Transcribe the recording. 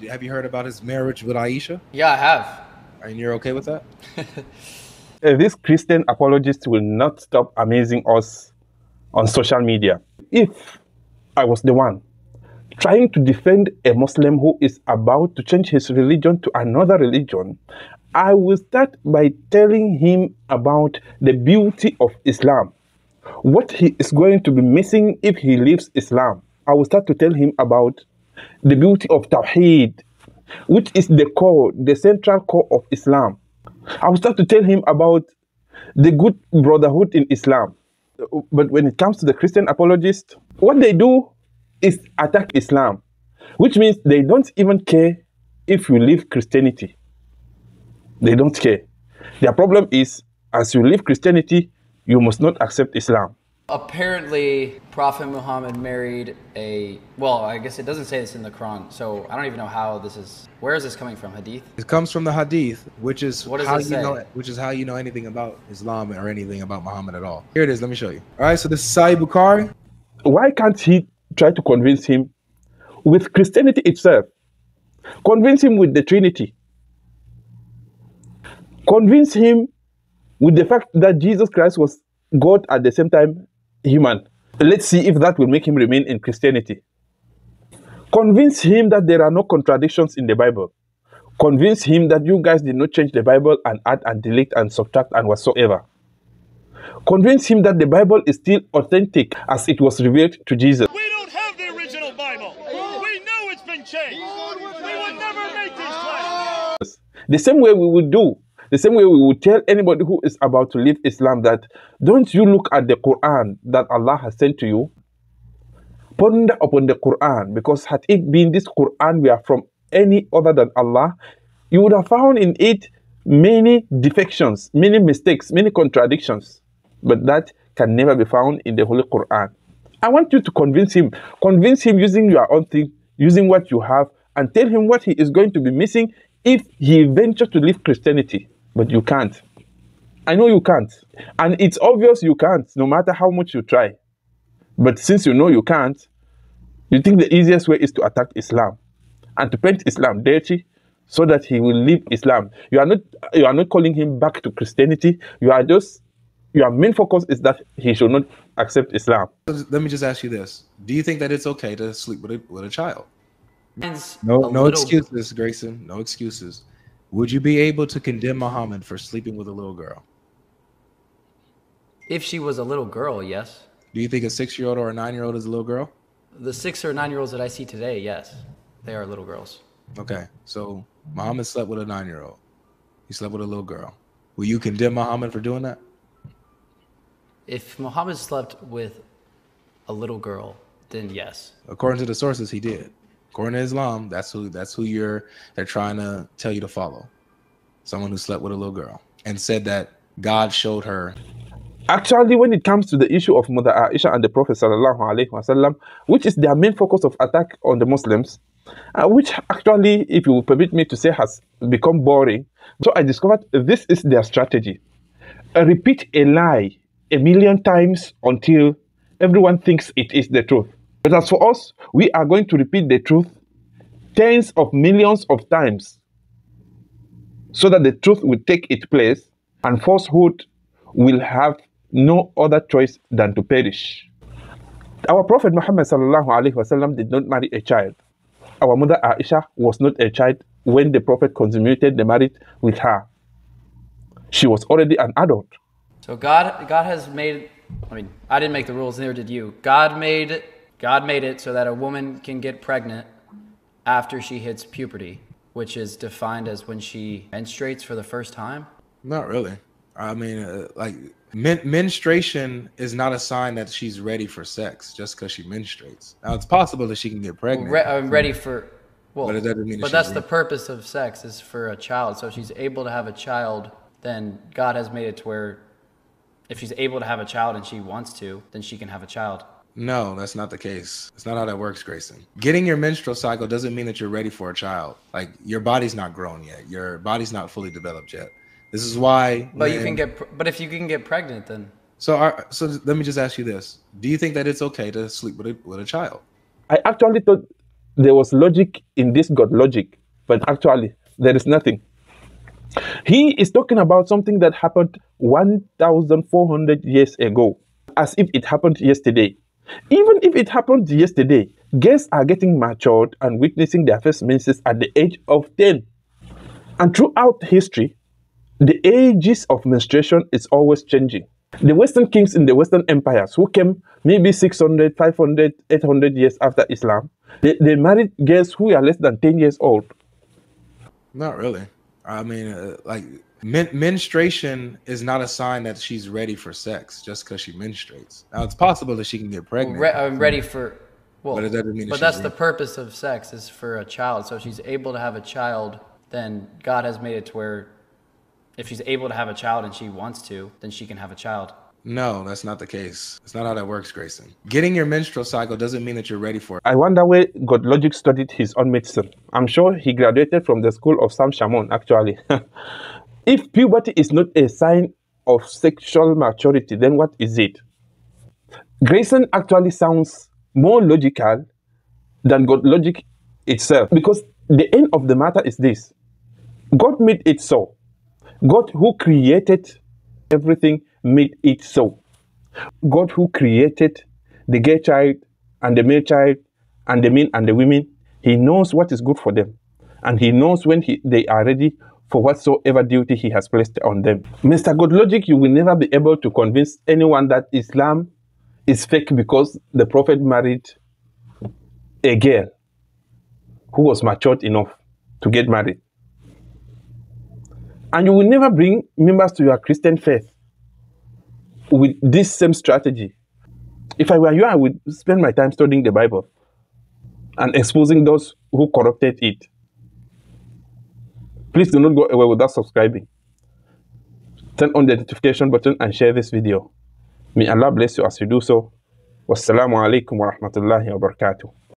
Have you heard about his marriage with Aisha? Yeah, I have. And you're okay with that? This Christian apologist will not stop amazing us on social media. If I was the one trying to defend a Muslim who is about to change his religion to another religion, I will start by telling him about the beauty of Islam, what he is going to be missing if he leaves Islam. I will start to tell him about the beauty of Tawheed, which is the core, the central core of Islam. I will start to tell him about the good brotherhood in Islam. But when it comes to the Christian apologists, what they do is attack Islam, which means they don't even care if you leave Christianity. They don't care. Their problem is, as you leave Christianity, you must not accept Islam. Apparently, Prophet Muhammad married a, well, I guess it doesn't say this in the Quran, so I don't even know how this is, where is this coming from, Hadith? It comes from the Hadith, which is What does how it you say? know, which is how you know anything about Islam or anything about Muhammad at all. Here it is. Let me show you. All right. So this is Sahih Bukhari. Why can't he try to convince him with Christianity itself? Convince him with the Trinity. Convince him with the fact that Jesus Christ was God at the same time human. Let's see if that will make him remain in Christianity. Convince him that there are no contradictions in the Bible. Convince him that you guys did not change the Bible and add and delete and subtract and whatsoever. Convince him that the Bible is still authentic as it was revealed to Jesus. We don't have the original Bible. We know it's been changed. We would never make these claims. The same way we would do, the same way we would tell anybody who is about to leave Islam that don't you look at the Quran that Allah has sent to you? Ponder upon the Quran, because had it been this Quran we are from any other than Allah, you would have found in it many defections, many mistakes, many contradictions. But that can never be found in the Holy Quran. I want you to convince him using your own thing, using what you have, and tell him what he is going to be missing if he ventures to leave Christianity. But you can't. I know you can't. And it's obvious you can't, no matter how much you try. But since you know you can't, you think the easiest way is to attack Islam and to paint Islam dirty so that he will leave Islam. You are not calling him back to Christianity. Your main focus is that he should not accept Islam. Let me just ask you this: do you think that it's okay to sleep with a child? Mine's No excuses, Grayson. No excuses. Would you be able to condemn Muhammad for sleeping with a little girl? If she was a little girl, yes. Do you think a 6-year-old or a 9-year-old is a little girl? The 6 or 9-year-olds that I see today, yes, they are little girls. Okay, so Muhammad slept with a 9-year-old. He slept with a little girl. Will you condemn Muhammad for doing that? If Muhammad slept with a little girl, then yes. According to the sources, he did. According to Islam, that's who they're trying to tell you to follow. Someone who slept with a little girl and said that God showed her. Actually, when it comes to the issue of Mother Aisha and the Prophet sallallahu alaihi wasallam, which is their main focus of attack on the Muslims, which actually, if you will permit me to say, has become boring. So I discovered this is their strategy. Repeat a lie 1,000,000 times until everyone thinks it is the truth. But as for us, we are going to repeat the truth tens of millions of times so that the truth will take its place and falsehood will have no other choice than to perish. Our Prophet Muhammad sallallahu alaihi wasallam did not marry a child. Our mother Aisha was not a child when the Prophet consummated the marriage with her. She was already an adult. So God has made, I didn't make the rules, neither did you. God made it so that a woman can get pregnant after she hits puberty, which is defined as when she menstruates for the first time. Not really. I mean, menstruation is not a sign that she's ready for sex just because she menstruates. Now, it's possible that she can get pregnant. Ready for, well, but it doesn't mean but that's the purpose of sex, is for a child. So if she's able to have a child, then God has made it to where if she's able to have a child and she wants to, then she can have a child. No, that's not the case. That's not how that works, Grayson. Getting your menstrual cycle doesn't mean that you're ready for a child. Like, your body's not grown yet. Your body's not fully developed yet. This is why. But if you can get pregnant, then. So let me just ask you this: do you think that it's okay to sleep with a child? I actually thought there was logic in this God logic, but actually there is nothing. He is talking about something that happened 1,400 years ago, as if it happened yesterday. Even if it happened yesterday, girls are getting matured and witnessing their first menses at the age of 10. And throughout history, the ages of menstruation is always changing. The Western kings in the Western empires who came maybe 600, 500, 800 years after Islam, they married girls who are less than 10 years old. Not really. I mean, menstruation is not a sign that she's ready for sex just because she menstruates. Now, it's possible that she can get pregnant. I'm ready for, well, but it doesn't mean but that's the purpose of sex, is for a child. So if she's able to have a child, then God has made it to where if she's able to have a child and she wants to, then she can have a child. No, that's not the case. It's not how that works, Grayson. Getting your menstrual cycle doesn't mean that you're ready for it. I wonder where Godlogic studied his own medicine. I'm sure he graduated from the school of Sam Shamoun, actually. If puberty is not a sign of sexual maturity, then what is it? Grayson actually sounds more logical than Godlogic itself, because the end of the matter is this. God made it so. God who created everything made it so. God who created the gay child and the male child and the men and the women, he knows what is good for them. And he knows when they are ready for whatsoever duty he has placed on them. Mr. Godlogic, you will never be able to convince anyone that Islam is fake because the Prophet married a girl who was matured enough to get married. And you will never bring members to your Christian faith with this same strategy. If I were you, I would spend my time studying the Bible and exposing those who corrupted it. Please do not go away without subscribing. Turn on the notification button and share this video. May Allah bless you as you do so. Wassalamu alaikum wa rahmatullahi wa barakatuh.